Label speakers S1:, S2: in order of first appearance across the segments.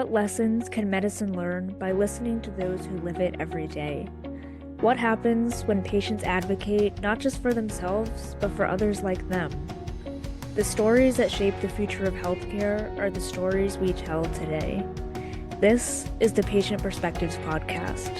S1: What lessons can medicine learn by listening to those who live it every day? What happens when patients advocate not just for themselves, but for others like them? The stories that shape the future of healthcare are the stories we tell today. This is the Patient Perspectives Podcast.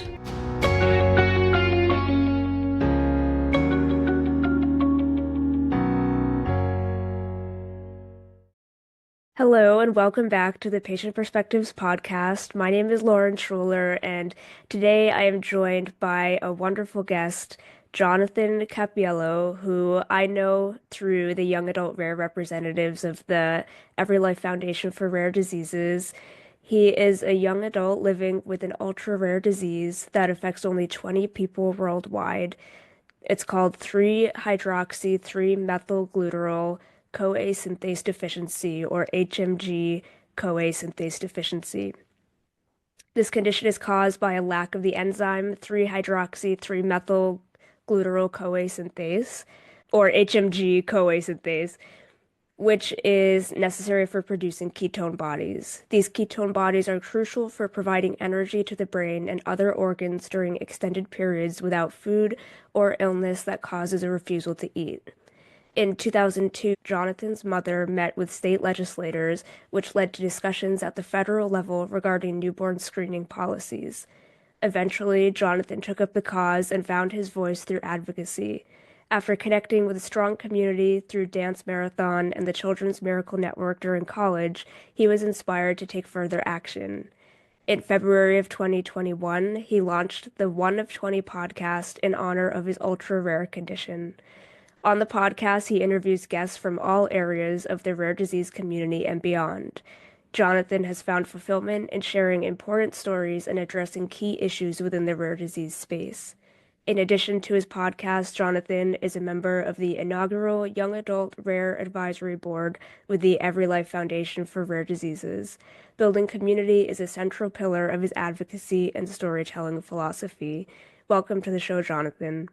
S1: Hello, and welcome back to the Patient Perspectives Podcast. My name is Lauren Schuler, and today I am joined by a wonderful guest, Jonathan Cappiello, who I know through the Young Adult Rare Representatives of the Every Life Foundation for Rare Diseases. He is a young adult living with an ultra-rare disease that affects only 20 people worldwide. It's called 3-hydroxy-3-methylglutarol-CoA synthase deficiency, or HMG CoA synthase deficiency. This condition is caused by a lack of the enzyme 3-hydroxy-3-methylglutarol-CoA synthase, or HMG CoA synthase, which is necessary for producing ketone bodies. These ketone bodies are crucial for providing energy to the brain and other organs during extended periods without food or illness that causes a refusal to eat. In 2002, Jonathan's mother met with state legislators, which led to discussions at the federal level regarding newborn screening policies. Eventually, Jonathan took up the cause and found his voice through advocacy. After connecting with a strong community through Dance Marathon and the Children's Miracle Network during college, he was inspired to take further action. In February of 2021, he launched the One of 20 podcast in honor of his ultra-rare condition. On the podcast, he interviews guests from all areas of the rare disease community and beyond. Jonathan has found fulfillment in sharing important stories and addressing key issues within the rare disease space. In addition to his podcast, Jonathan is a member of the inaugural Young Adult Rare Advisory Board with the Every Life Foundation for Rare Diseases. Building community is a central pillar of his advocacy and storytelling philosophy. Welcome to the show, Jonathan.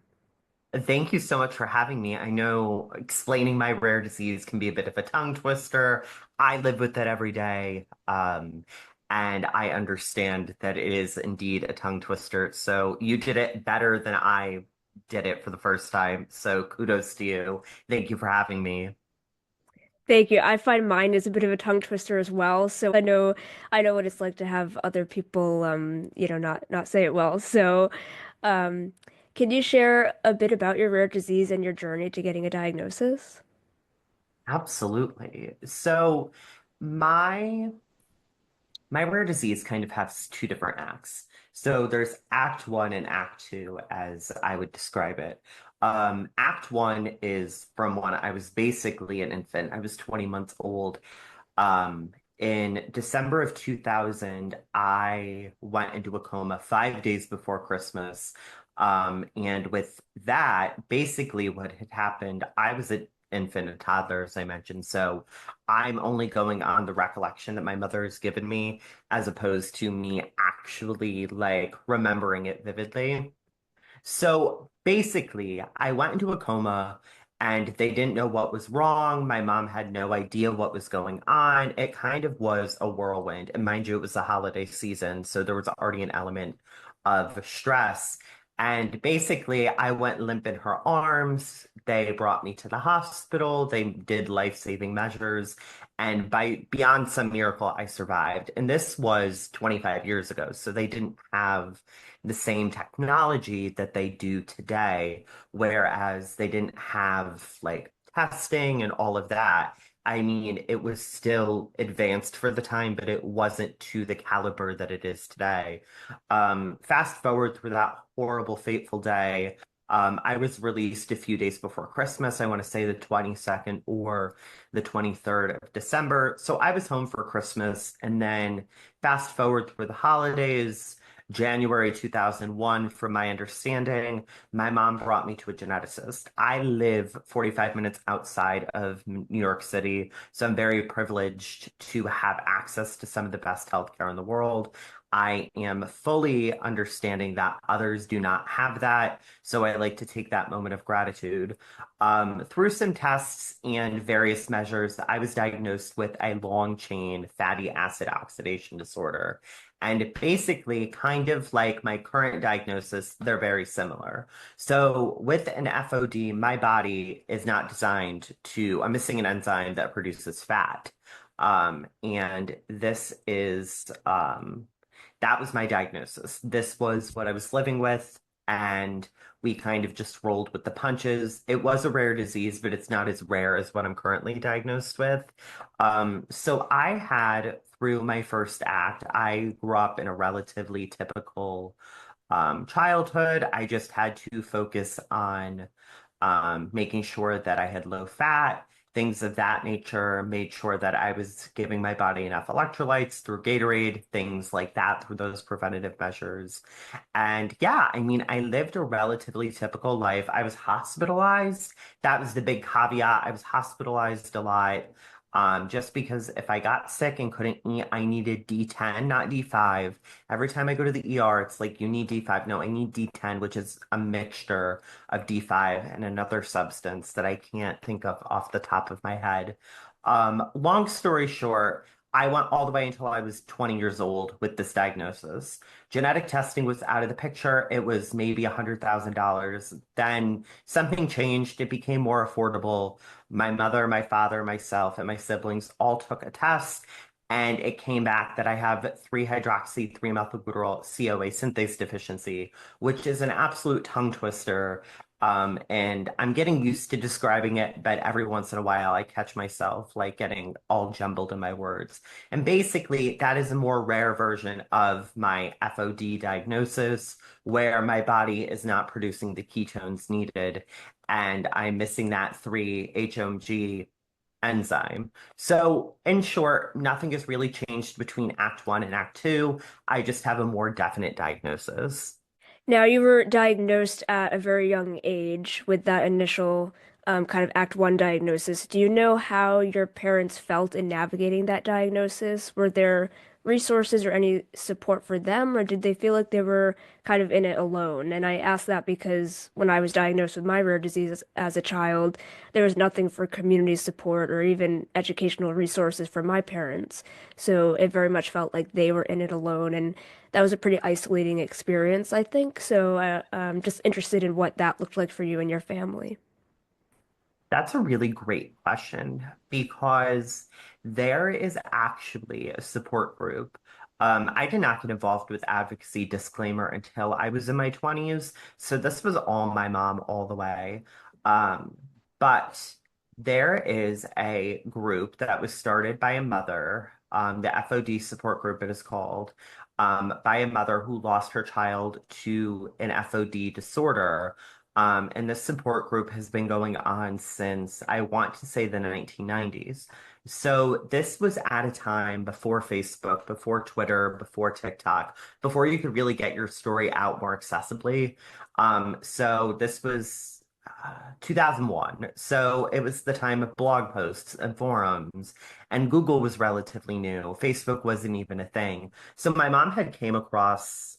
S2: Thank you so much for having me. I know explaining my rare disease can be a bit of a tongue twister. I live with it every day, and I understand that it is indeed a tongue twister. So you did it better than I did it for the first time. So kudos to you. Thank you for having me.
S1: Thank you. I find mine is a bit of a tongue twister as well. So I know what it's like to have other people not say it well. So um can you share a bit about your rare disease and your journey to getting a diagnosis?
S2: Absolutely. So my My rare disease kind of has two different acts. So there's Act One and Act Two, as I would describe it. Act One is from when I was basically an infant. I was 20 months old. In December of 2000, I went into a coma 5 days before Christmas. And with that, basically what had happened, I was an infant and toddler, as I mentioned. So I'm only going on the recollection that my mother has given me, as opposed to me actually like remembering it vividly. So basically, I went into a coma and they didn't know what was wrong. My mom had no idea what was going on. It kind of was a whirlwind. And mind you, it was the holiday season, so there was already an element of stress. And basically, I went limp in her arms. They brought me to the hospital. They did life-saving measures. And by beyond some miracle, I survived. And this was 25 years ago. So they didn't have the same technology that they do today, whereas they didn't have like testing and all of that. I mean, it was still advanced for the time, but it wasn't to the caliber that it is today. Fast forward through that horrible, fateful day. I was released a few days before Christmas. I want to say the 22nd or the 23rd of December. So I was home for Christmas. And then fast forward through the holidays. January 2001, from my understanding, my mom brought me to a geneticist. I live 45 minutes outside of New York City, so I'm very privileged to have access to some of the best healthcare in the world. I am fully understanding that others do not have that. So I like to take that moment of gratitude. Through some tests and various measures, I was diagnosed with a long chain fatty acid oxidation disorder. And basically, kind of like my current diagnosis, they're very similar. So with an FOD, my body is not designed to, I'm missing an enzyme that produces fat. And this is that was my diagnosis. This was what I was living with, and we kind of just rolled with the punches. It was a rare disease, but it's not as rare as what I'm currently diagnosed with. So I had, through my first act, I grew up in a relatively typical childhood. I just had to focus on making sure that I had low fat, things of that nature, made sure that I was giving my body enough electrolytes through Gatorade, things like that through those preventative measures. And yeah, I mean, I lived a relatively typical life. I was hospitalized. That was the big caveat. I was hospitalized a lot. Just because if I got sick and couldn't eat, I needed D10, not D5. Every time I go to the ER, it's like, you need D5. No, I need D10, which is a mixture of D5 and another substance that I can't think of off the top of my head. Long story short, I went all the way until I was 20 years old with this diagnosis. Genetic testing was out of the picture. It was maybe $100,000. Then something changed. It became more affordable. My mother, my father, myself, and my siblings all took a test, and it came back that I have 3-hydroxy 3-methylbutyryl CoA synthase deficiency, which is an absolute tongue twister. And I'm getting used to describing it, but every once in a while I catch myself like getting all jumbled in my words. And basically, that is a more rare version of my FOD diagnosis, where my body is not producing the ketones needed, and I'm missing that 3-HMG enzyme. So, in short, nothing has really changed between Act 1 and Act 2. I just have a more definite diagnosis.
S1: Now, you were diagnosed at a very young age with that initial kind of Act 1 diagnosis. Do you know how your parents felt in navigating that diagnosis? Were there resources or any support for them, or did they feel like they were kind of in it alone? And I ask that because when I was diagnosed with my rare disease as a child, there was nothing for community support or even educational resources for my parents. So it very much felt like they were in it alone. And that was a pretty isolating experience, I think. So I'm just interested in what that looked like for you and your family.
S2: That's a really great question because there is actually a support group. I did not get involved with advocacy disclaimer until I was in my 20s. So this was all my mom all the way. Um, but there is a group that was started by a mother, the FOD support group it is called, by a mother who lost her child to an FOD disorder. And this support group has been going on since I want to say the 1990s. So this was at a time before Facebook, before Twitter, before TikTok, before you could really get your story out more accessibly. So this was 2001. So it was the time of blog posts and forums, and Google was relatively new. Facebook wasn't even a thing. So my mom had came across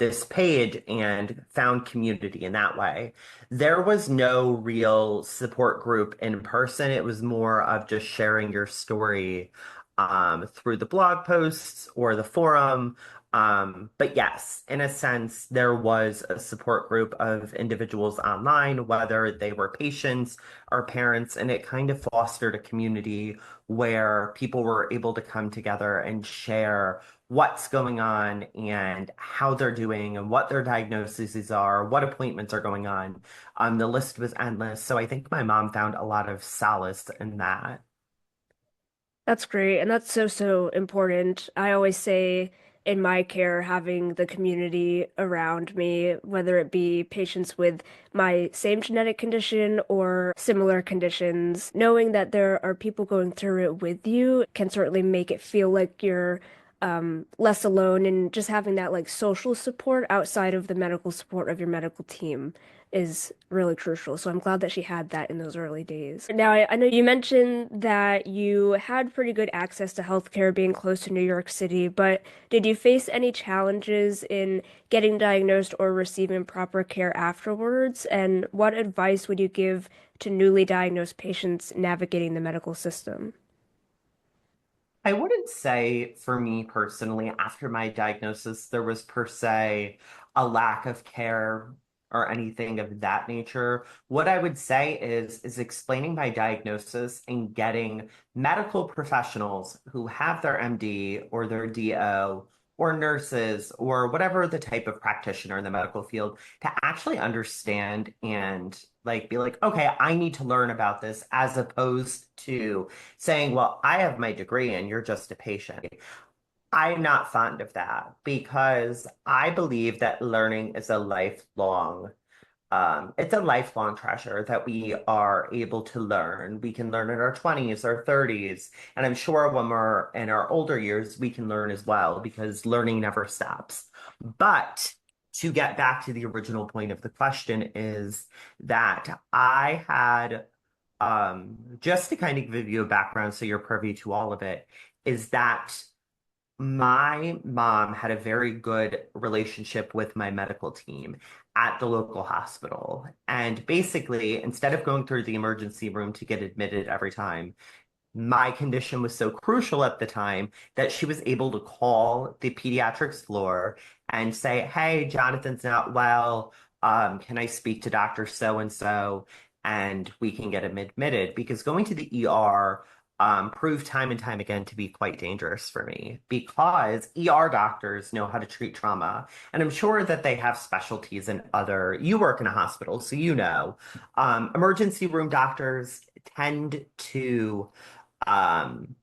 S2: this page and found community in that way. There was no real support group in person. It was more of just sharing your story through the blog posts or the forum. But yes, in a sense, there was a support group of individuals online, whether they were patients or parents, and it kind of fostered a community where people were able to come together and share what's going on and how they're doing and what their diagnoses are, what appointments are going on. The list was endless. So I think my mom found a lot of solace in that.
S1: That's great. And that's so, so important. I always say in my care, having the community around me, whether it be patients with my same genetic condition or similar conditions, knowing that there are people going through it with you can certainly make it feel like you're less alone, and just having that like social support outside of the medical support of your medical team is really crucial. So I'm glad that she had that in those early days. Now, I know you mentioned that you had pretty good access to healthcare being close to New York City, but did you face any challenges in getting diagnosed or receiving proper care afterwards? And what advice would you give to newly diagnosed patients navigating the medical system?
S2: I wouldn't say for me personally, after my diagnosis, there was per se a lack of care or anything of that nature. What I would say is explaining my diagnosis and getting medical professionals who have their MD or their DO or nurses or whatever the type of practitioner in the medical field to actually understand and like be like, okay, I need to learn about this as opposed to saying, well, I have my degree and you're just a patient. I'm not fond of that because I believe that learning is a lifelong, it's a lifelong treasure that we are able to learn. We can learn in our 20s or 30s. And I'm sure when we're in our older years, we can learn as well because learning never stops. But to get back to the original point of the question is that I had just to kind of give you a background so you're privy to all of it, is that my mom had a very good relationship with my medical team at the local hospital. And basically, instead of going through the emergency room to get admitted every time, my condition was so crucial at the time that she was able to call the pediatrics floor and say, "Hey, Jonathan's not well. Can I speak to Dr. So and so?" And we can get him admitted because going to the ER proved time and time again to be quite dangerous for me because ER doctors know how to treat trauma. And I'm sure that they have specialties in other, you work in a hospital, so you know. Emergency room doctors tend to um,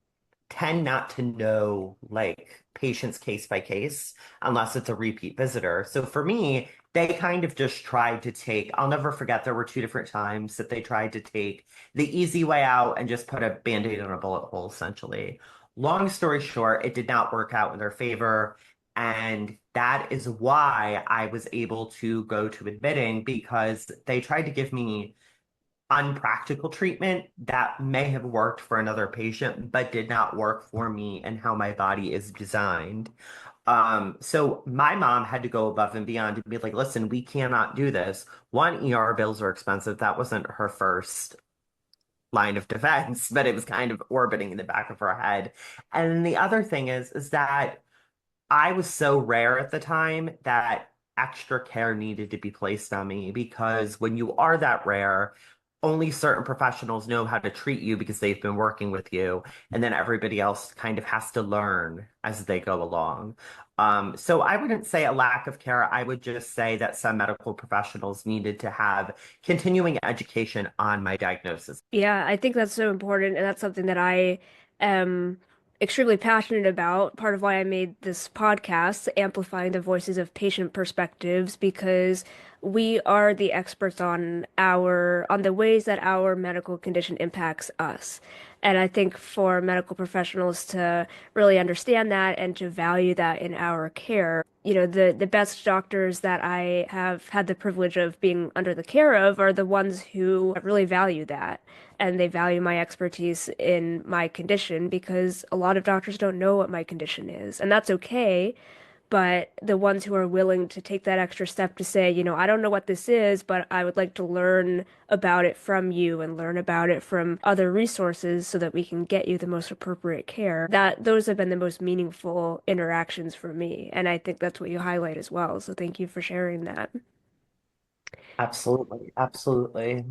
S2: tend not to know like patients case by case unless it's a repeat visitor. So for me, they kind of just tried to take, I'll never forget, there were two different times that they tried to take the easy way out and just put a band-aid on a bullet hole, essentially. Long story short, it did not work out in their favor. And that is why I was able to go to admitting because they tried to give me unpractical treatment that may have worked for another patient, but did not work for me and how my body is designed. So my mom had to go above and beyond to be like, listen, we cannot do this. One, ER bills are expensive. That wasn't her first line of defense, but it was kind of orbiting in the back of her head. And then the other thing is that I was so rare at the time that extra care needed to be placed on me because when you are that rare, only certain professionals know how to treat you because they've been working with you, and then everybody else kind of has to learn as they go along. So I wouldn't say a lack of care. I would just say that some medical professionals needed to have continuing education on my diagnosis.
S1: Yeah, I think that's so important, and that's something that I am extremely passionate about. Part of why I made this podcast, amplifying the voices of patient perspectives, because we are the experts on the ways that our medical condition impacts us. And I think for medical professionals to really understand that and to value that in our care, the best doctors that I have had the privilege of being under the care of are the ones who really value that. And they value my expertise in my condition because a lot of doctors don't know what my condition is. And that's okay. But the ones who are willing to take that extra step to say, I don't know what this is, but I would like to learn about it from you and learn about it from other resources so that we can get you the most appropriate care. That those have been the most meaningful interactions for me. And I think that's what you highlight as well. So thank you for sharing that.
S2: Absolutely, absolutely.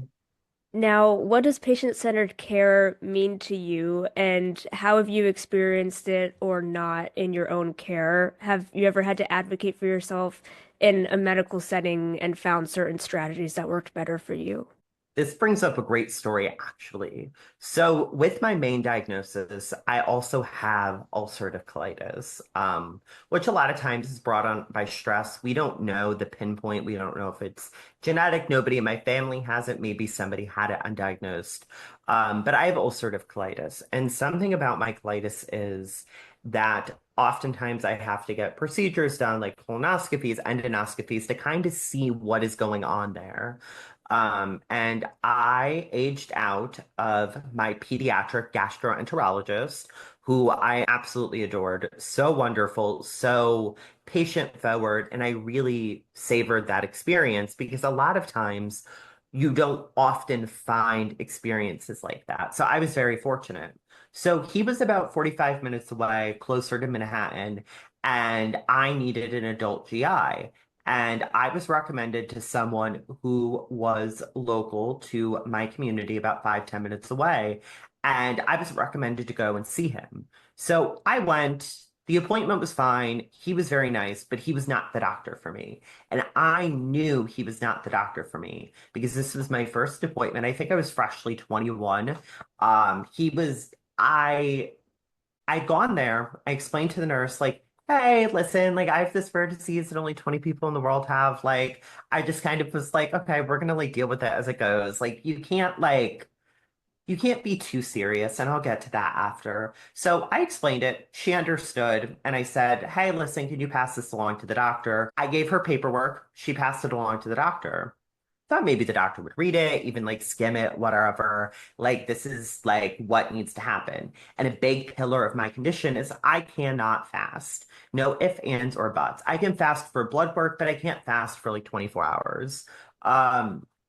S1: Now, what does patient-centered care mean to you, and how have you experienced it or not in your own care? Have you ever had to advocate for yourself in a medical setting and found certain strategies that worked better for you?
S2: This brings up a great story, actually. So, with my main diagnosis, I also have ulcerative colitis, which a lot of times is brought on by stress. We don't know the pinpoint. We don't know if it's genetic. Nobody in my family has it. Maybe somebody had it undiagnosed. But I have ulcerative colitis. And something about my colitis is that oftentimes I have to get procedures done, like colonoscopies, endoscopies, to kind of see what is going on there. And I aged out of my pediatric gastroenterologist, who I absolutely adored. So wonderful, so patient forward. And I really savored that experience because a lot of times you don't often find experiences like that. So I was very fortunate. So he was about 45 minutes away, closer to Manhattan, and I needed an adult GI. And I was recommended to someone who was local to my community, about 5, 10 minutes away. And I was recommended to go and see him. So I went. The appointment was fine. He was very nice, but he was not the doctor for me. And I knew he was not the doctor for me because this was my first appointment. I think I was freshly 21. He was, I'd gone there. I explained to the nurse, like, hey, listen, like, I have this rare disease that only 20 people in the world have. Like, I just kind of was like, okay, we're gonna like deal with it as it goes. Like, you can't be too serious, and I'll get to that after. So I explained it. She understood, and I said, hey, listen, can you pass this along to the doctor? I gave her paperwork. She passed it along to the doctor. Thought maybe the doctor would read it, even like skim it, whatever. Like, this is like what needs to happen. And a big pillar of my condition is I cannot fast. No ifs, ands, or buts. I can fast for blood work, but I can't fast for like 24 hours.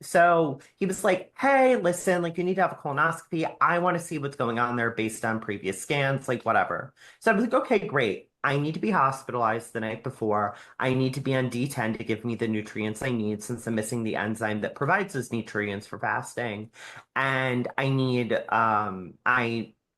S2: So he was like, hey, listen, like you need to have a colonoscopy. I want to see what's going on there based on previous scans, like whatever. So I was like, okay, great. I need to be hospitalized the night before. I need to be on D10 to give me the nutrients I need since I'm missing the enzyme that provides those nutrients for fasting. And I need, yeah,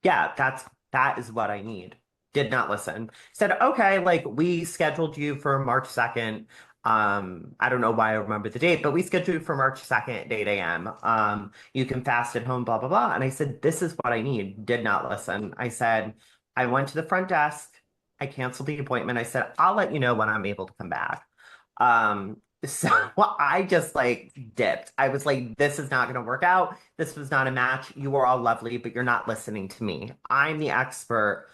S2: that is what I need. Did not listen. Said, okay, like we scheduled you for March 2nd. I don't know why I remember the date, but we scheduled you for March 2nd at 8 a.m. You can fast at home, blah, blah, blah. And I said, this is what I need. Did not listen. I said, I went to the front desk. I canceled the appointment. I said, I'll let you know when I'm able to come back. So I just like dipped. I was like, this is not going to work out. This was not a match. You are all lovely, but you're not listening to me. I'm the expert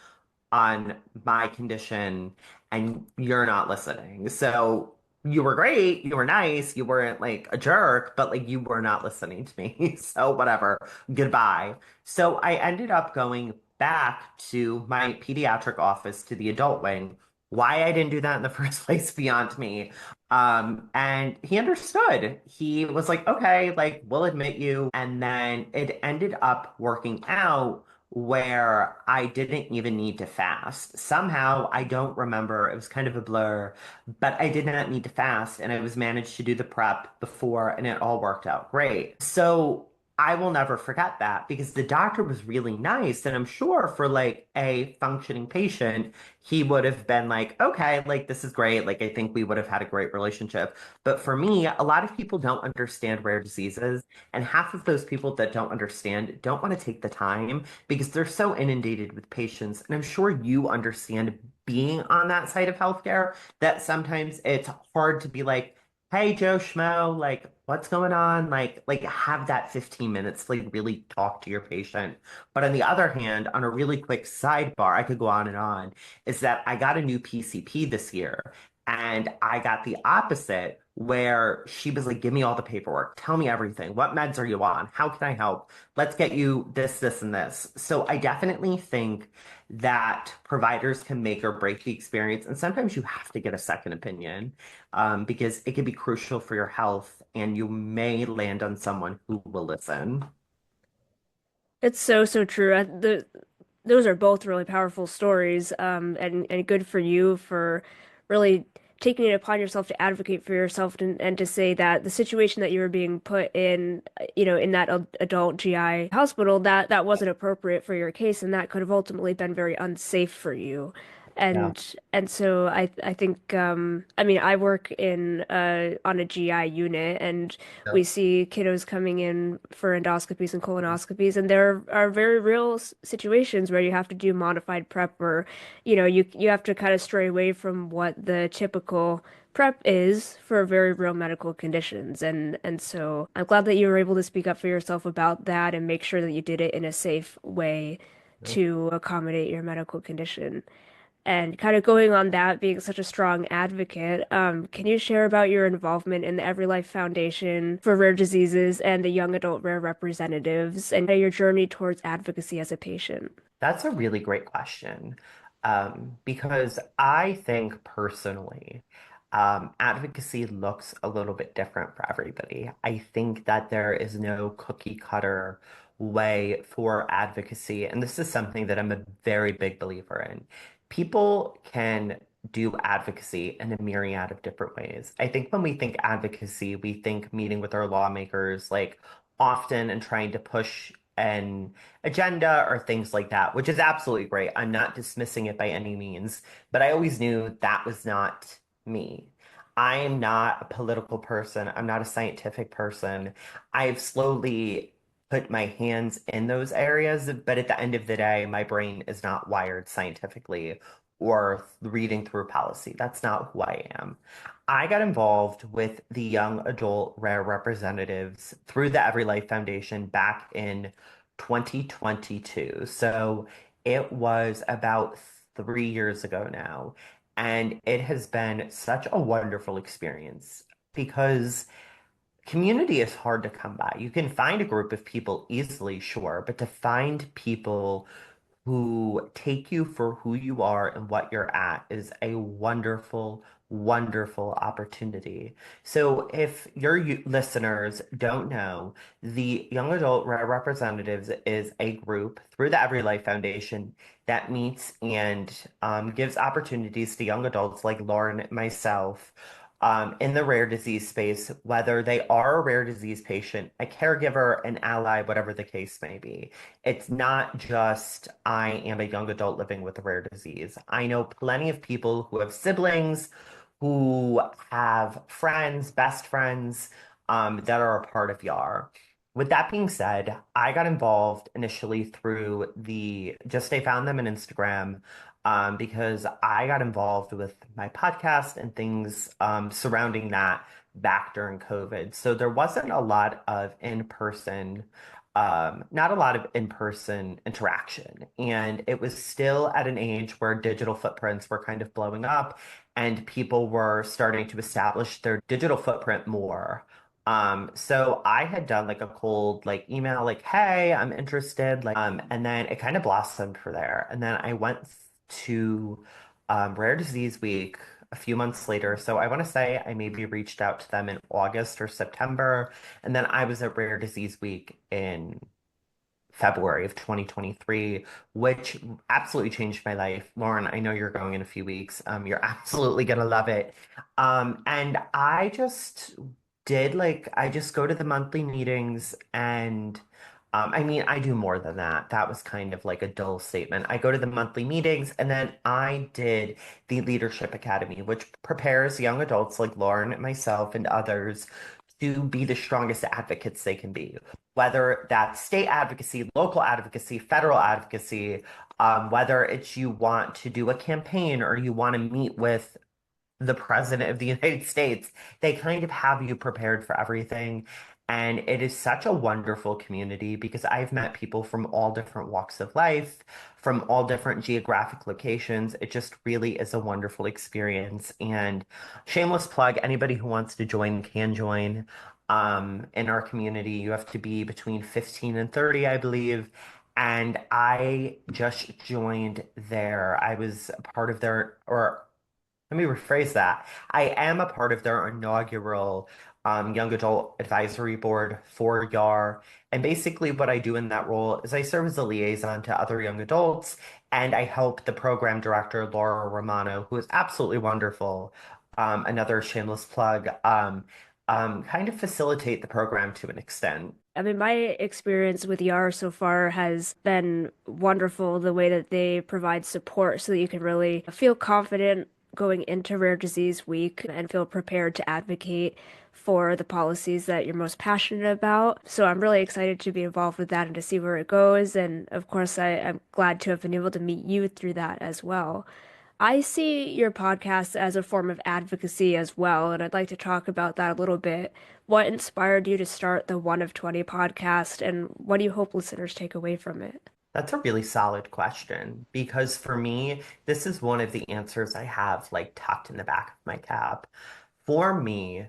S2: on my condition and you're not listening. So you were great, you were nice, you weren't like a jerk, but like you were not listening to me. So whatever, goodbye. So I ended up going back to my pediatric office to the adult wing. Why I didn't do that in the first place beyond me. And he understood. He was like, okay, like we'll admit you. And then it ended up working out where I didn't even need to fast. Somehow, I don't remember, it was kind of a blur, but I did not need to fast and I was managed to do the prep before and it all worked out great. So I will never forget that because the doctor was really nice and I'm sure for like a functioning patient, he would have been like, okay, like this is great. Like I think we would have had a great relationship. But for me, a lot of people don't understand rare diseases and half of those people that don't understand don't want to take the time because they're so inundated with patients. And I'm sure you understand being on that side of healthcare that sometimes it's hard to be like, hey, Joe Schmo, like, what's going on? Like have that 15 minutes to like really talk to your patient. But on the other hand, on a really quick sidebar, I could go on, is that I got a new PCP this year. And I got the opposite where she was like, give me all the paperwork. Tell me everything. What meds are you on? How can I help? Let's get you this, this, and this. So I definitely think that providers can make or break the experience. And sometimes you have to get a second opinion because it can be crucial for your health and you may land on someone who will listen.
S1: It's so, so true. Those are both really powerful stories, and good for you for really taking it upon yourself to advocate for yourself and to say that the situation that you were being put in, in that adult GI hospital, that wasn't appropriate for your case, and that could have ultimately been very unsafe for you.
S2: Yeah.
S1: And so I think I mean I work in on a GI unit, and we
S2: Yep.
S1: see kiddos coming in for endoscopies and colonoscopies, and there are very real situations where you have to do modified prep, or you have to kind of stray away from what the typical prep is for very real medical conditions. And so I'm glad that you were able to speak up for yourself about that and make sure that you did it in a safe way
S2: Yep.
S1: to accommodate your medical condition. And kind of going on that, being such a strong advocate, can you share about your involvement in the Every Life Foundation for Rare Diseases and the Young Adult Rare Representatives and your journey towards advocacy as a patient?
S2: That's a really great question. Because I think personally, advocacy looks a little bit different for everybody. I think that there is no cookie cutter way for advocacy, and this is something that I'm a very big believer in. People can do advocacy in a myriad of different ways. I think when we think advocacy, we think meeting with our lawmakers like often and trying to push an agenda or things like that, which is absolutely great. I'm not dismissing it by any means, but I always knew that was not me. I am not a political person. I'm not a scientific person. I've slowly put my hands in those areas, but at the end of the day, my brain is not wired scientifically or reading through policy. That's not who I am. I got involved with the Young Adult Rare Representatives through the Every Life Foundation back in 2022. So it was about 3 years ago now. And it has been such a wonderful experience because community is hard to come by. You can find a group of people easily, sure, but to find people who take you for who you are and what you're at is a wonderful, wonderful opportunity. So, if your listeners don't know, the Young Adult Representatives is a group through the Every Life Foundation that meets and gives opportunities to young adults like Lauren, myself. In the rare disease space, whether they are a rare disease patient, a caregiver, an ally, whatever the case may be. It's not just I am a young adult living with a rare disease. I know plenty of people who have siblings, who have friends, best friends, that are a part of YAR. With that being said, I got involved initially through just I found them on Instagram, because I got involved with my podcast and things surrounding that back during COVID. So there wasn't a lot of in-person not a lot of in-person interaction. And it was still at an age where digital footprints were kind of blowing up and people were starting to establish their digital footprint more. So I had done like a cold like email, like, hey, I'm interested, and then it kind of blossomed for there. And then I went to Rare Disease Week a few months later. So I want to say I maybe reached out to them in August or September. And then I was at Rare Disease Week in February of 2023, which absolutely changed my life. Lauren, I know you're going in a few weeks. You're absolutely gonna love it. And I just I just go to the monthly meetings and I mean, I do more than that. That was kind of like a dull statement. I go to the monthly meetings and then I did the Leadership Academy, which prepares young adults like Lauren, myself, and others to be the strongest advocates they can be, whether that's state advocacy, local advocacy, federal advocacy, whether it's you want to do a campaign or you want to meet with the president of the United States. They kind of have you prepared for everything. And it is such a wonderful community because I've met people from all different walks of life, from all different geographic locations. It just really is a wonderful experience. And shameless plug, anybody who wants to join can join. In our community, you have to be between 15 and 30, I believe. And I just joined there. I was a part of their, or let me rephrase that. I am a part of their inaugural Young Adult Advisory Board for YAR. And basically, what I do in that role is I serve as a liaison to other young adults, and I help the program director, Laura Romano, who is absolutely wonderful, another shameless plug, kind of facilitate the program to an extent.
S1: I mean, my experience with YAR so far has been wonderful, the way that they provide support so that you can really feel confident going into Rare Disease Week and feel prepared to advocate for the policies that you're most passionate about. So I'm really excited to be involved with that and to see where it goes. And of course, I'm glad to have been able to meet you through that as well. I see your podcast as a form of advocacy as well, and I'd like to talk about that a little bit. What inspired you to start the One of 20 podcast, and what do you hope listeners take away from it?
S2: That's a really solid question because for me, this is one of the answers I have like tucked in the back of my cap. For me,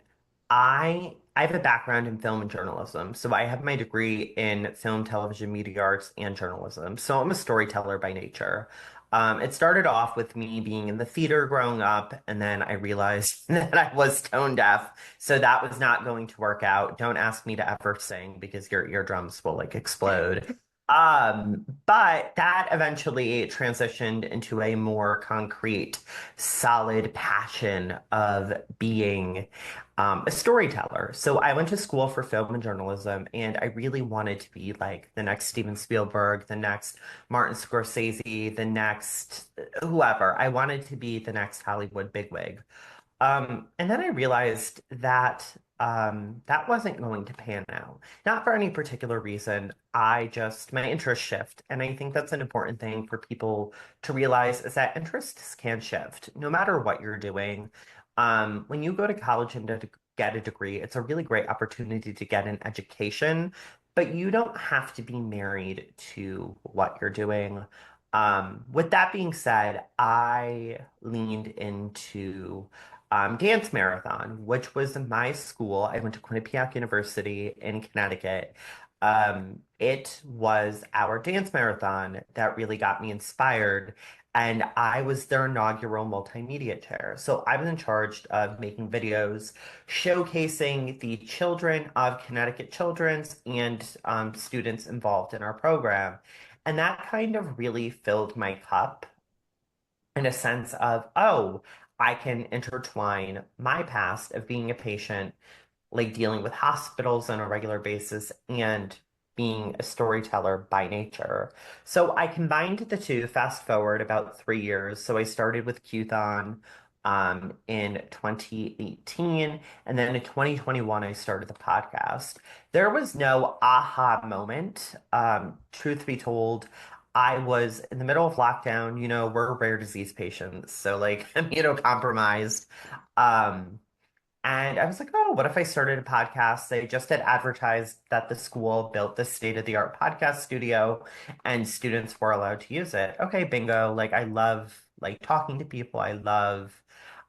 S2: I have a background in film and journalism. So I have my degree in film, television, media arts, and journalism. So I'm a storyteller by nature. It started off with me being in the theater growing up, and then I realized that I was tone deaf. So that was not going to work out. Don't ask me to ever sing because your eardrums will like explode. But that eventually transitioned into a more concrete, solid passion of being a storyteller. So I went to school for film and journalism, and I really wanted to be like the next Steven Spielberg, the next Martin Scorsese, the next whoever. I wanted to be the next Hollywood bigwig. And then I realized that that wasn't going to pan out. Not for any particular reason. My interests shift. And I think that's an important thing for people to realize is that interests can shift no matter what you're doing. When you go to college and to get a degree, it's a really great opportunity to get an education, but you don't have to be married to what you're doing. With that being said, I leaned into dance marathon, which was my school. I went to Quinnipiac University in Connecticut. It was our dance marathon that really got me inspired. And I was their inaugural multimedia chair. So I was in charge of making videos showcasing the children of Connecticut Children's and students involved in our program. And that kind of really filled my cup in a sense of, oh, I can intertwine my past of being a patient, like dealing with hospitals on a regular basis, and being a storyteller by nature. So I combined the two, fast forward about 3 years. So I started with Qthon in 2018, and then in 2021, I started the podcast. There was no aha moment. Truth be told, I was in the middle of lockdown. We're rare disease patients, so like immunocompromised. Um, and I was like, oh, what if I started a podcast? They just had advertised that the school built this state-of-the-art podcast studio and students were allowed to use it. Okay, bingo. Like I love like talking to people. I love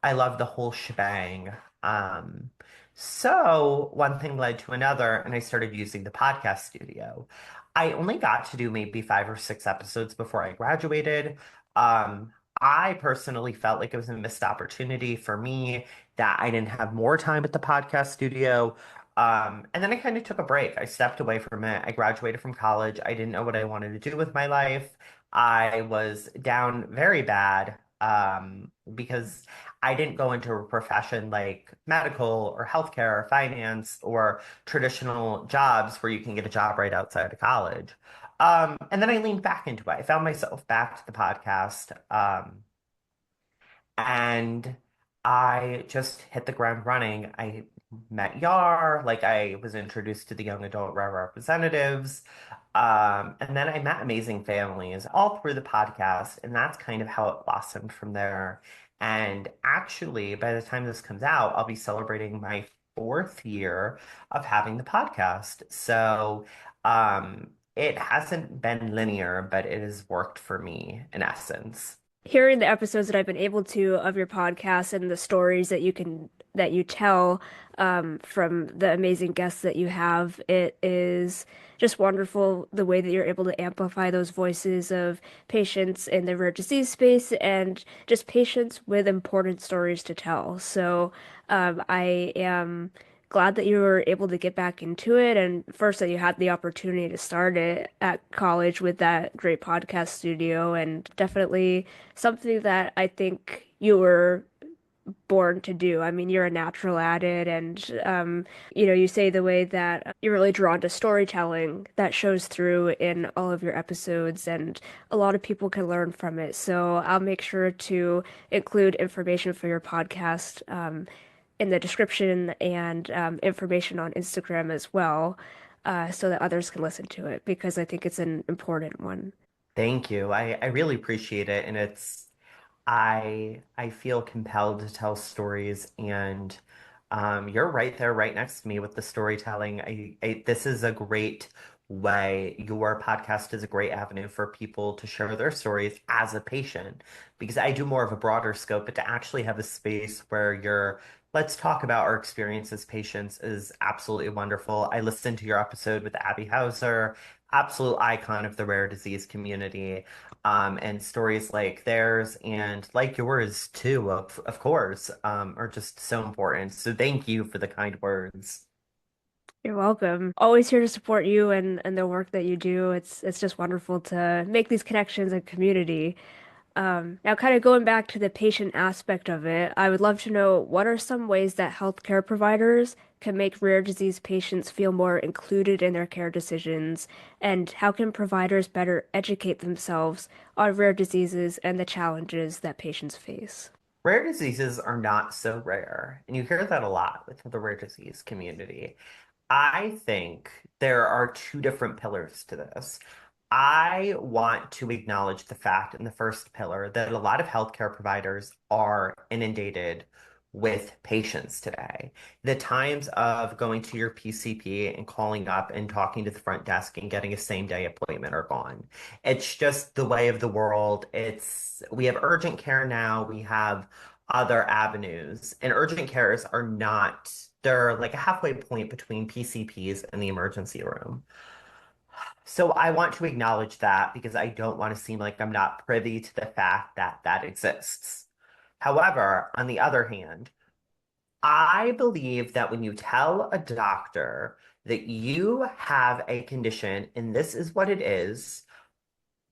S2: the whole shebang. Um, so one thing led to another, and I started using the podcast studio. I only got to do maybe 5 or 6 episodes before I graduated. Um, I personally felt like it was a missed opportunity for me that I didn't have more time at the podcast studio. And then I kind of took a break. I stepped away from it. I graduated from college. I didn't know what I wanted to do with my life. I was down very bad because I didn't go into a profession like medical or healthcare or finance or traditional jobs where you can get a job right outside of college. And then I leaned back into it. I found myself back to the podcast. And I just hit the ground running. I met Yar, like I was introduced to the young adult rare representatives. And then I met amazing families all through the podcast, and that's kind of how it blossomed from there. And actually, by the time this comes out, I'll be celebrating my 4th year of having the podcast. So, it hasn't been linear, but it has worked for me in essence.
S1: Hearing the episodes that I've been able to of your podcast and the stories that you tell from the amazing guests that you have, it is just wonderful the way that you're able to amplify those voices of patients in the rare disease space and just patients with important stories to tell. So I am glad that you were able to get back into it, and first that you had the opportunity to start it at college with that great podcast studio, and definitely something that I think you were born to do. I mean, you're a natural at it, and you say the way that you're really drawn to storytelling that shows through in all of your episodes, and a lot of people can learn from it. So I'll make sure to include information for your podcast in the description and information on Instagram as well, so that others can listen to it because I think it's an important one.
S2: Thank you. I really appreciate it. And I feel compelled to tell stories, and you're right there, right next to me with the storytelling. This is a great way. Your podcast is a great avenue for people to share their stories as a patient, because I do more of a broader scope, but to actually have a space where let's talk about our experience as patients is absolutely wonderful. I listened to your episode with Abby Hauser, absolute icon of the rare disease community, and stories like theirs and like yours too, of course, are just so important. So thank you for the kind words.
S1: You're welcome. Always here to support you and the work that you do. It's just wonderful to make these connections and community. Now, kind of going back to the patient aspect of it, I would love to know what are some ways that healthcare providers can make rare disease patients feel more included in their care decisions, and how can providers better educate themselves on rare diseases and the challenges that patients face?
S2: Rare diseases are not so rare, and you hear that a lot with the rare disease community. I think there are two different pillars to this. I want to acknowledge the fact in the first pillar that a lot of healthcare providers are inundated with patients today. The times of going to your PCP and calling up and talking to the front desk and getting a same day appointment are gone. It's just the way of the world. We have urgent care now, we have other avenues, and urgent cares are not, they're like a halfway point between PCPs and the emergency room. So I want to acknowledge that because I don't want to seem like I'm not privy to the fact that that exists. However, on the other hand, I believe that when you tell a doctor that you have a condition and this is what it is,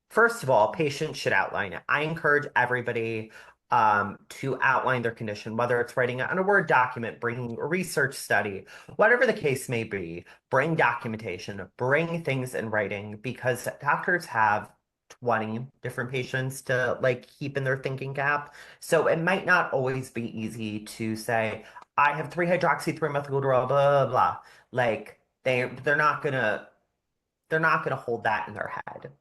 S2: first of all, patients should outline it. I encourage everybody to outline their condition, whether it's writing it on a Word document, bringing a research study, whatever the case may be, bring documentation, bring things in writing, because doctors have 20 different patients to like keep in their thinking cap. So it might not always be easy to say, I have 3-hydroxy 3-methyl blah, blah, blah. Like they're not gonna hold that in their head.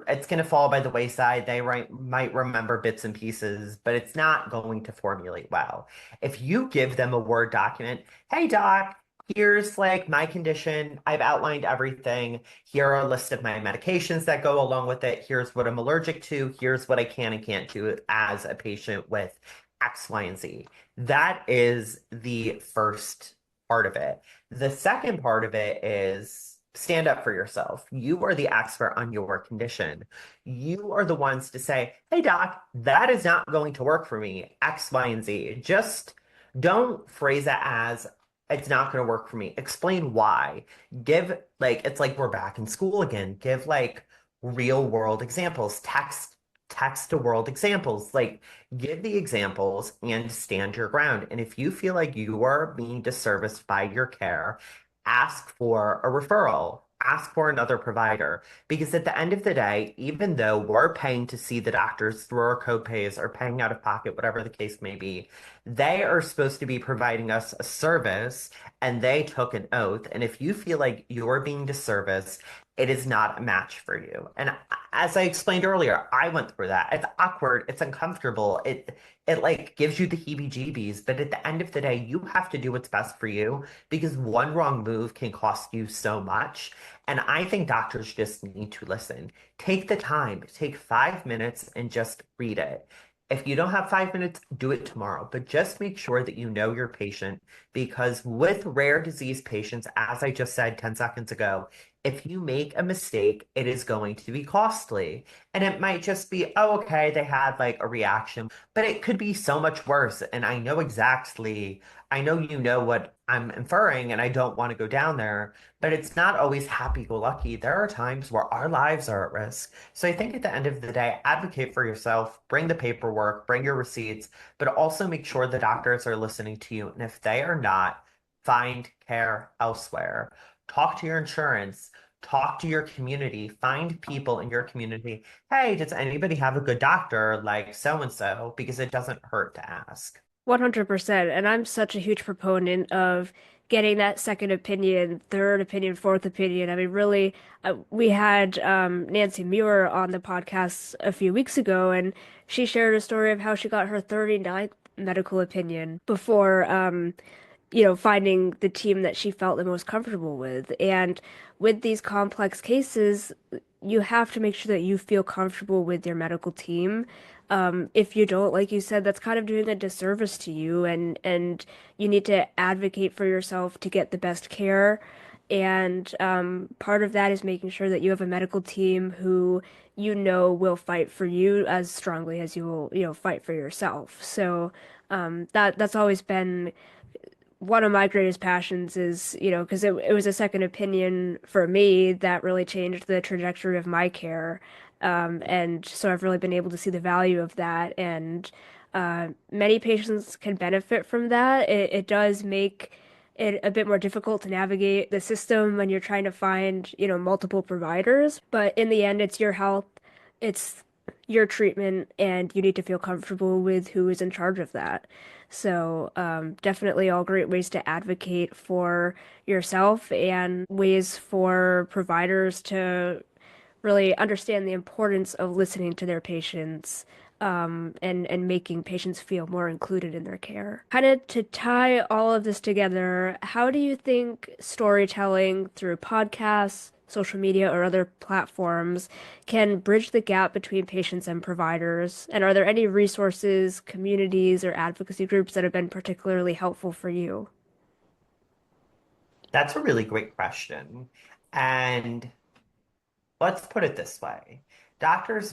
S2: It's gonna fall by the wayside. Might remember bits and pieces, but it's not going to formulate well. If you give them a Word document, hey doc, here's like my condition. I've outlined everything. Here are a list of my medications that go along with it. Here's what I'm allergic to. Here's what I can and can't do as a patient with X, Y, and Z. That is the first part of it. The second part of it is stand up for yourself. You are the expert on your condition. You are the ones to say, hey, doc, that is not going to work for me, X, Y, and Z. Just don't phrase it as it's not going to work for me. Explain why. It's like we're back in school again. Give like real world examples, text to world examples. Like give the examples and stand your ground. And if you feel like you are being disserviced by your care, ask for a referral, ask for another provider. Because at the end of the day, even though we're paying to see the doctors through our copays or paying out of pocket, whatever the case may be, they are supposed to be providing us a service and they took an oath. And if you feel like you're being disserviced, it is not a match for you. And as I explained earlier, I went through that. It's awkward, it's uncomfortable. It like gives you the heebie-jeebies, but at the end of the day, you have to do what's best for you because one wrong move can cost you so much. And I think doctors just need to listen. Take the time, take 5 minutes and just read it. If you don't have 5 minutes, do it tomorrow, but just make sure that you know your patient because with rare disease patients, as I just said 10 seconds ago, if you make a mistake, it is going to be costly. And it might just be, oh, okay, they had like a reaction, but it could be so much worse. And I know you know what I'm inferring, and I don't want to go down there, but it's not always happy-go-lucky. There are times where our lives are at risk. So I think at the end of the day, advocate for yourself, bring the paperwork, bring your receipts, but also make sure the doctors are listening to you. And if they are not, find care elsewhere. Talk to your insurance, talk to your community, find people in your community. Hey, does anybody have a good doctor like so and so? Because it doesn't hurt to ask.
S1: 100%. And I'm such a huge proponent of getting that second opinion, third opinion, fourth opinion. I mean, really, we had Nancy Muir on the podcast a few weeks ago, and she shared a story of how she got her 39th medical opinion before finding the team that she felt the most comfortable with. And with these complex cases, you have to make sure that you feel comfortable with your medical team. If you don't, like you said, that's kind of doing a disservice to you, and you need to advocate for yourself to get the best care. And part of that is making sure that you have a medical team who you know will fight for you as strongly as you will, fight for yourself. So that's always been one of my greatest passions is, because it was a second opinion for me that really changed the trajectory of my care. And so I've really been able to see the value of that. And many patients can benefit from that. It does make it a bit more difficult to navigate the system when you're trying to find, multiple providers. But in the end, it's your health, it's your treatment, and you need to feel comfortable with who is in charge of that. So, definitely all great ways to advocate for yourself and ways for providers to really understand the importance of listening to their patients, and making patients feel more included in their care. Kind of to tie all of this together, how do you think storytelling through podcasts, social media, or other platforms can bridge the gap between patients and providers? And are there any resources, communities, or advocacy groups that have been particularly helpful for you?
S2: That's a really great question. And let's put it this way. Doctors,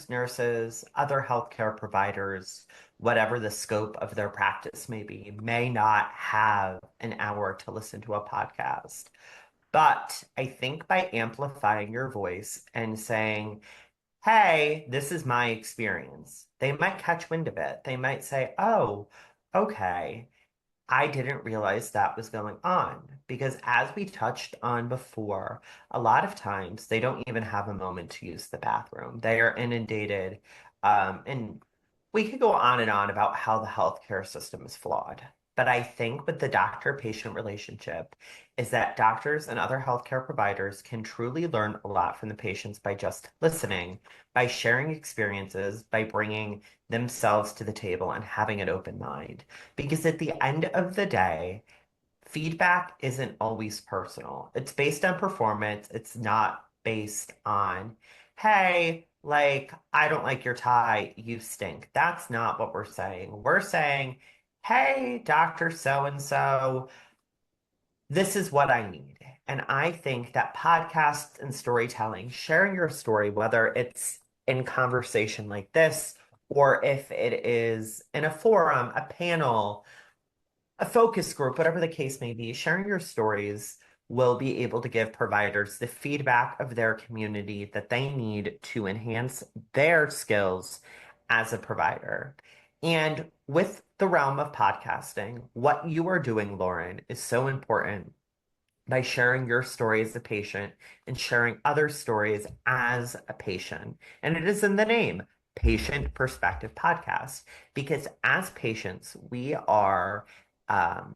S2: nurses, other healthcare providers, whatever the scope of their practice may not have an hour to listen to a podcast. But I think by amplifying your voice and saying, hey, this is my experience, they might catch wind of it. They might say, oh, okay. I didn't realize that was going on because, as we touched on before, a lot of times they don't even have a moment to use the bathroom. They are inundated. And we could go on and on about how the healthcare system is flawed. But I think with the doctor-patient relationship is that doctors and other healthcare providers can truly learn a lot from the patients by just listening, by sharing experiences, by bringing themselves to the table and having an open mind. Because at the end of the day, feedback isn't always personal. It's based on performance. It's not based on, hey, like, I don't like your tie, you stink. That's not what we're saying. We're saying, hey, Dr. So and so, this is what I need. And I think that podcasts and storytelling, sharing your story, whether it's in conversation like this, or if it is in a forum, a panel, a focus group, whatever the case may be, sharing your stories will be able to give providers the feedback of their community that they need to enhance their skills as a provider. And with the realm of podcasting, what you are doing, Lauren, is so important by sharing your story as a patient and sharing other stories as a patient. And it is in the name, Patient Perspective Podcast, because as patients, um,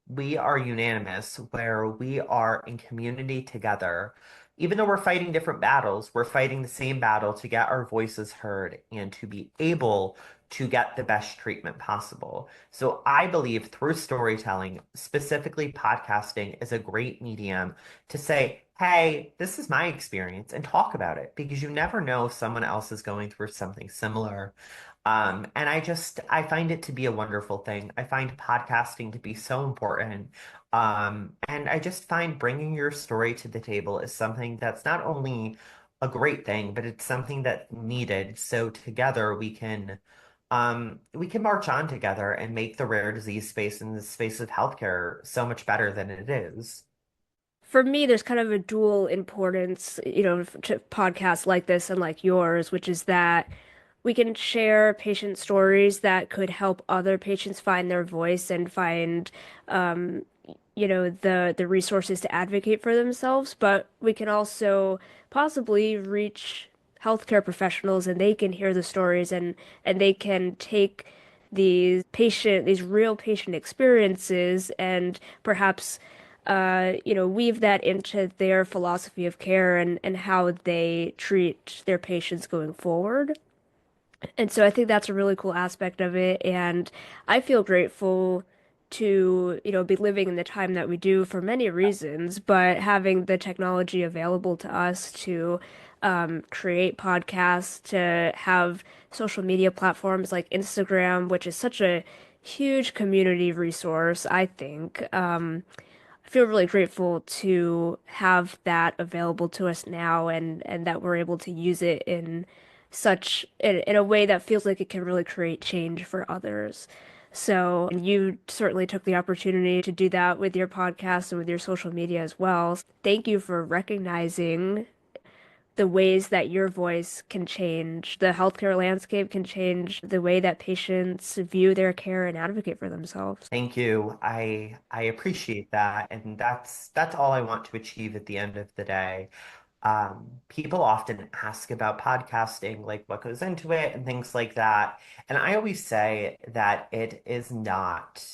S2: we are unanimous where we are in community together. Even though we're fighting different battles, we're fighting the same battle to get our voices heard and to be able to get the best treatment possible. So I believe through storytelling, specifically podcasting, is a great medium to say, hey, this is my experience, and talk about it because you never know if someone else is going through something similar. And I find it to be a wonderful thing. I find podcasting to be so important. And I just find bringing your story to the table is something that's not only a great thing, but it's something that's needed. So together we can march on together and make the rare disease space and the space of healthcare so much better than it is.
S1: For me, there's kind of a dual importance, to podcasts like this and like yours, which is that we can share patient stories that could help other patients find their voice and find, um, the resources to advocate for themselves. But we can also possibly reach healthcare professionals, and they can hear the stories, and they can take these real patient experiences, and perhaps weave that into their philosophy of care and how they treat their patients going forward. And so I think that's a really cool aspect of it. And I feel grateful to, be living in the time that we do for many reasons, but having the technology available to us to create podcasts, to have social media platforms like Instagram, which is such a huge community resource, I think. I feel really grateful to have that available to us now, and that we're able to use it in a way that feels like it can really create change for others. So you certainly took the opportunity to do that with your podcast and with your social media as well. Thank you for recognizing the ways that your voice can change the healthcare landscape, can change the way that patients view their care and advocate for themselves.
S2: Thank you. I appreciate that, and that's all I want to achieve at the end of the day. People often ask about podcasting, like what goes into it and things like that. And I always say that it is not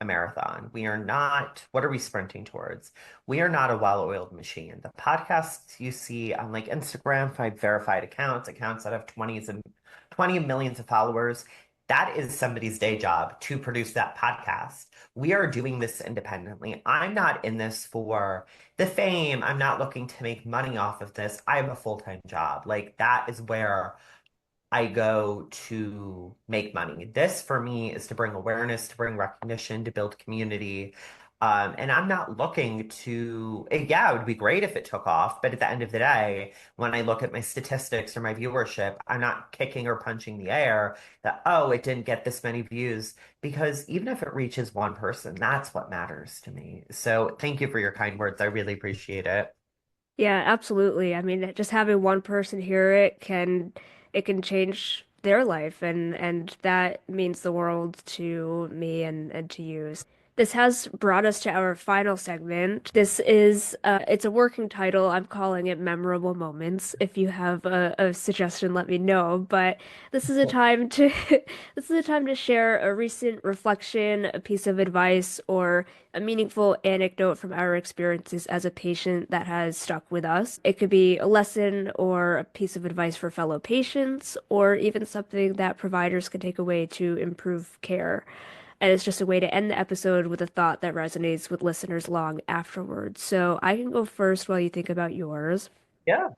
S2: a marathon. We are not, what are we sprinting towards? We are not a well-oiled machine. The podcasts you see on like Instagram, find verified accounts that have 20 millions of followers, that is somebody's day job to produce that podcast. We are doing this independently. I'm not in this for the fame. I'm not looking to make money off of this. I have a full-time job. Like that is where I go to make money. This for me is to bring awareness, to bring recognition, to build community. And I'm not looking to, yeah, it would be great if it took off, but at the end of the day, when I look at my statistics or my viewership, I'm not kicking or punching the air that, oh, it didn't get this many views, because even if it reaches one person, that's what matters to me. So thank you for your kind words. I really appreciate it.
S1: Yeah, absolutely. I mean, just having one person hear it can change their life, and that means the world to me and to you. This has brought us to our final segment. It's a working title. I'm calling it Memorable Moments. If you have a suggestion, let me know. But this is a time to this is a time to share a recent reflection, a piece of advice, or a meaningful anecdote from our experiences as a patient that has stuck with us. It could be a lesson or a piece of advice for fellow patients, or even something that providers can take away to improve care. And it's just a way to end the episode with a thought that resonates with listeners long afterwards. So I can go first while you think about yours.
S2: Yeah.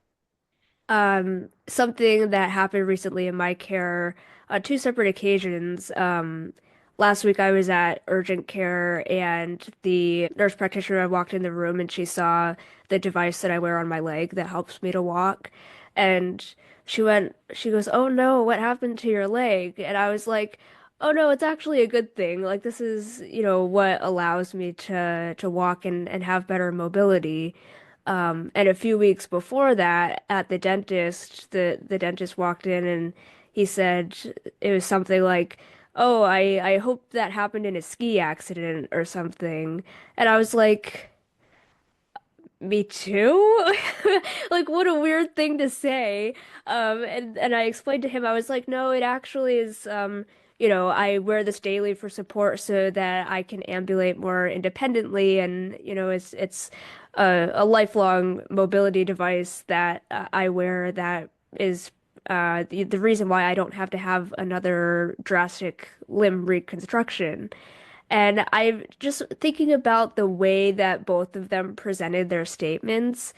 S1: Something that happened recently in my care on two separate occasions. Last week I was at urgent care, and the nurse practitioner walked in the room, and she saw the device that I wear on my leg that helps me to walk. And she goes, "Oh no, what happened to your leg?" And I was like, "Oh no, it's actually a good thing. Like this is, what allows me to walk and have better mobility." And a few weeks before that, at the dentist, the dentist walked in, and he said it was something like, "Oh, I hope that happened in a ski accident or something." And I was like, "Me too?" Like what a weird thing to say. And I explained to him, I was like, "No, it actually is I wear this daily for support so that I can ambulate more independently, and it's a lifelong mobility device that I wear that is the reason why I don't have to have another drastic limb reconstruction." And I'm just thinking about the way that both of them presented their statements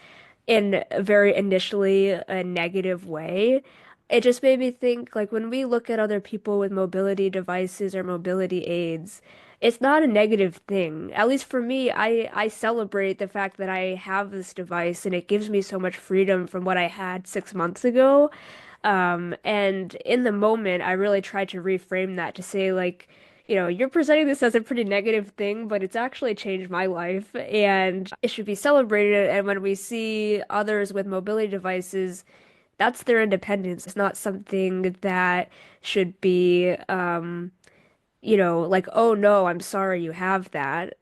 S1: in a very initially a negative way. It just made me think like when we look at other people with mobility devices or mobility aids, it's not a negative thing. At least for me, I celebrate the fact that I have this device and it gives me so much freedom from what I had 6 months ago. And in the moment, I really tried to reframe that to say, like, you're presenting this as a pretty negative thing, but it's actually changed my life and it should be celebrated. And when we see others with mobility devices, that's their independence. It's not something that should be, like, oh no, I'm sorry you have that.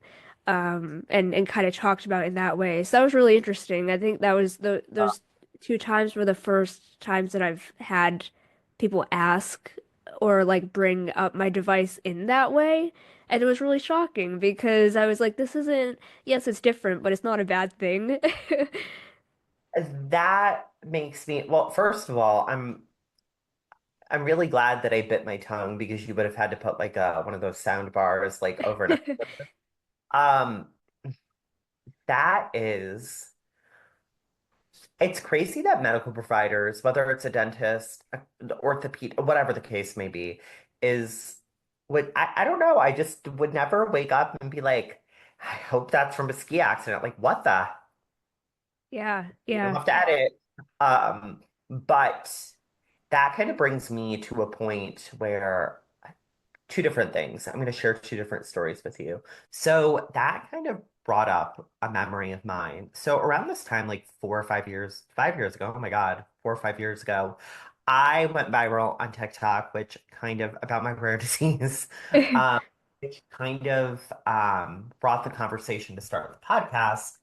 S1: And kind of talked about it in that way. So that was really interesting. I think that was those two times were the first times that I've had people ask or like bring up my device in that way. And it was really shocking because I was like, this isn't, yes, it's different, but it's not a bad thing.
S2: That makes me, well, first of all, I'm really glad that I bit my tongue because you would have had to put like one of those sound bars like over and um that is it's crazy that medical providers, whether it's a dentist, the orthopedic, whatever the case may be, is would I don't know. I just would never wake up and be like, I hope that's from a ski accident. Like, what the?
S1: Yeah,
S2: You'll
S1: yeah.
S2: have to edit. But that kind of brings me to a point where two different things. I'm going to share two different stories with you. So that kind of brought up a memory of mine. So around this time, like 4 or 5 years, 5 years ago, oh my God, 4 or 5 years ago, I went viral on TikTok, which kind of about my rare disease, um, which kind of brought the conversation to start the podcast.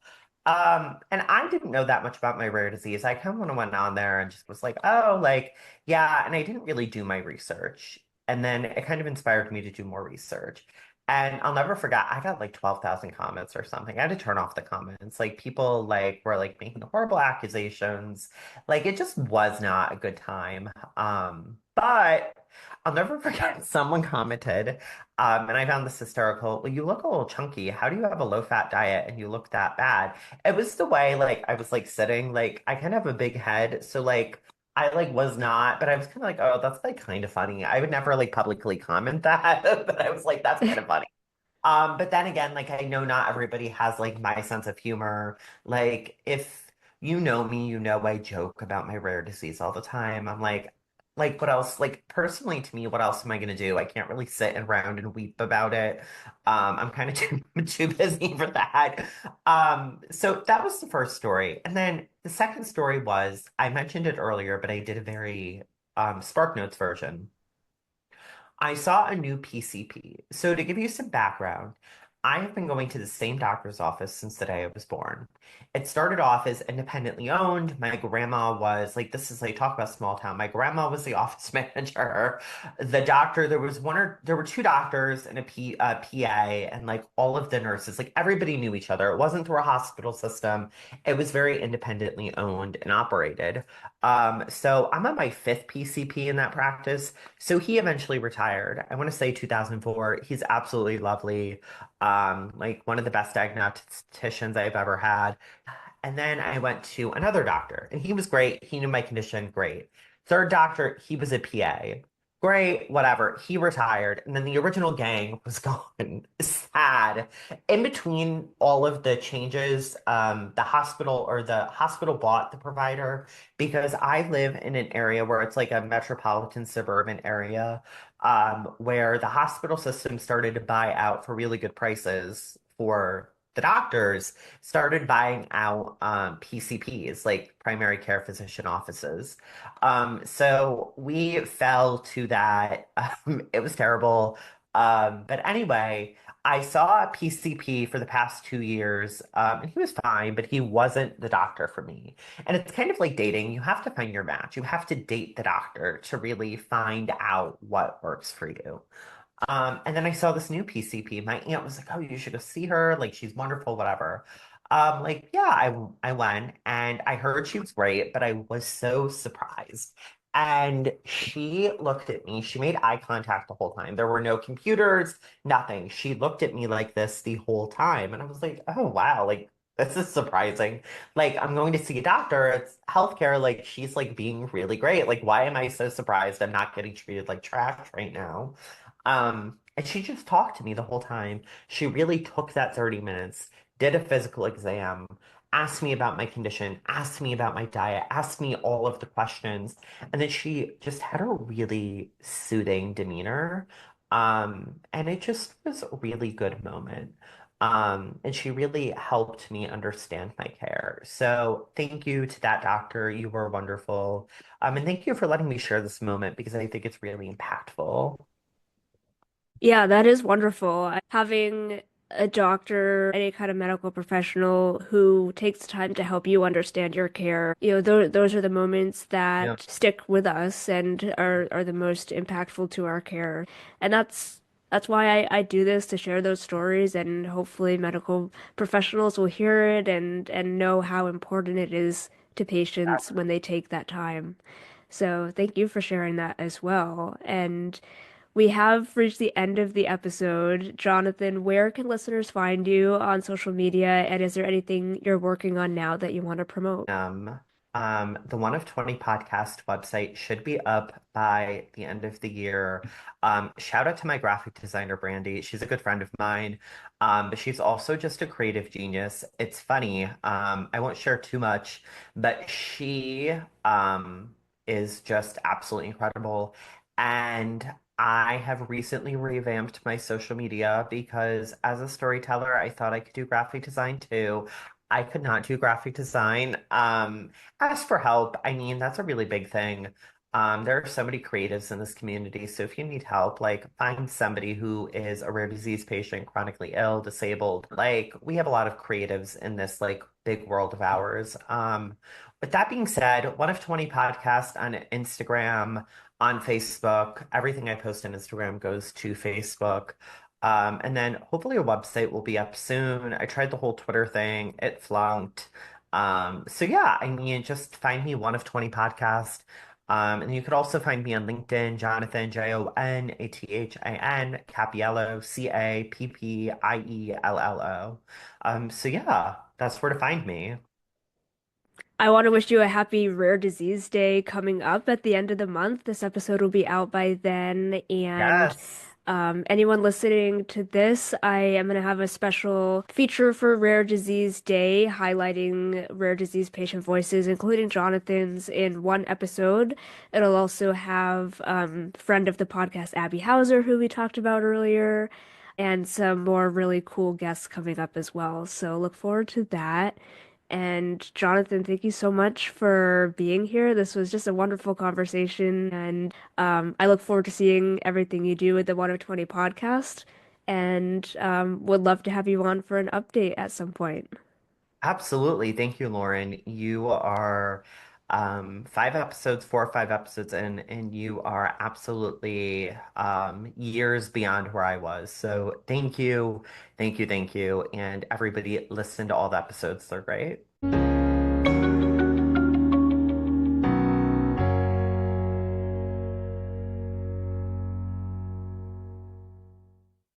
S2: And I didn't know that much about my rare disease. I kind of went on there and just was like, oh, like, yeah, and I didn't really do my research. And then it kind of inspired me to do more research. And I'll never forget, I got like 12,000 comments or something. I had to turn off the comments. Like people like were like making horrible accusations. Like it just was not a good time. But I'll never forget someone commented, and I found this hysterical. Well, you look a little chunky. How do you have a low-fat diet and you look that bad? It was the way like I was like sitting, like I kind of have a big head. So like I like was not, but I was kind of like, oh, that's like kind of funny. I would never like publicly comment that, but I was like, that's kind of funny. But then again, like I know not everybody has like my sense of humor. Like if you know me, you know I joke about my rare disease all the time. I'm like what else? Like personally to me, what else am I gonna do? I can't really sit around and weep about it. I'm kind of too busy for that. So that was the first story. And then the second story was I mentioned it earlier, but I did a very Spark Notes version. I saw a new PCP. So, to give you some background, I have been going to the same doctor's office since the day I was born. It started off as independently owned. My grandma was like, this is like, talk about small town. My grandma was the office manager. The doctor, there were two doctors and a PA, and like all of the nurses, like everybody knew each other. It wasn't through a hospital system, it was very independently owned and operated. So I'm on my fifth PCP in that practice. So he eventually retired. I want to say 2004. He's absolutely lovely. Like one of the best diagnosticians I've ever had. And then I went to another doctor, and he was great. He knew my condition, great. Third doctor, he was a PA. Great, whatever. He retired, and then the original gang was gone. Sad. In between all of the changes, the hospital bought the provider because I live in an area where it's like a metropolitan suburban area, where the hospital system started to buy out for really good prices for the doctors started buying out PCPs, like primary care physician offices. So we fell to that. It was terrible. But anyway, I saw a PCP for the past 2 years, and he was fine, but he wasn't the doctor for me. And it's kind of like dating. You have to find your match. You have to date the doctor to really find out what works for you. And then I saw this new PCP. My aunt was like, "Oh, you should go see her. Like, she's wonderful, whatever." Like, yeah, I went and I heard she was great, but I was so surprised. And she looked at me. She made eye contact the whole time. There were no computers, nothing. She looked at me like this the whole time. And I was like, oh, wow. Like, this is surprising. Like, I'm going to see a doctor. It's healthcare. Like, she's like being really great. Like, why am I so surprised I'm not getting treated like trash right now? And she just talked to me the whole time. She really took that 30 minutes, did a physical exam, asked me about my condition, asked me about my diet, asked me all of the questions. And then she just had a really soothing demeanor. And it just was a really good moment. And she really helped me understand my care. So thank you to that doctor. You were wonderful. And thank you for letting me share this moment because I think it's really impactful.
S1: Yeah, that is wonderful. Having a doctor, any kind of medical professional who takes time to help you understand your care, those are the moments
S2: Yeah.
S1: that stick with us and are the most impactful to our care. And that's why I do this to share those stories, and hopefully medical professionals will hear it and know how important it is to patients when they take that time. So thank you for sharing that as well. And we have reached the end of the episode. Jonathan, where can listeners find you on social media? And is there anything you're working on now that you want to promote?
S2: Um, the One of 20 podcast website should be up by the end of the year. Shout out to my graphic designer, Brandy. She's a good friend of mine. But she's also just a creative genius. It's funny. I won't share too much, but she is just absolutely incredible. And I have recently revamped my social media because as a storyteller, I thought I could do graphic design too. I could not do graphic design. Ask for help. I mean, that's a really big thing. There are so many creatives in this community. So if you need help, like find somebody who is a rare disease patient, chronically ill, disabled. Like we have a lot of creatives in this like big world of ours. With that being said, one of 20 podcasts on Instagram, on Facebook. Everything I post on Instagram goes to Facebook. And then hopefully a website will be up soon. I tried the whole Twitter thing, it flunked. So yeah, I mean, just find me one of 20 podcasts. And you could also find me on LinkedIn, Jonathan, Jonathan, Cappiello, Cappiello. So yeah, that's where to find me.
S1: I want to wish you a happy Rare Disease Day coming up at the end of the month. This episode will be out by then. And
S2: Yes.
S1: anyone listening to this, I am going to have a special feature for Rare Disease Day highlighting rare disease patient voices, including Jonathan's, in one episode. It'll also have friend of the podcast, Abby Hauser, who we talked about earlier, and some more really cool guests coming up as well. So look forward to that. And Jonathan, thank you so much for being here. This was just a wonderful conversation, and I look forward to seeing everything you do with the 1 of 20 podcast, and would love to have you on for an update at some point.
S2: Absolutely. Thank you, Lauren. You are 5 episodes, 4 or 5 episodes in, and you are absolutely years beyond where I was. So thank you, thank you, thank you. And everybody listen to all the episodes. They're great.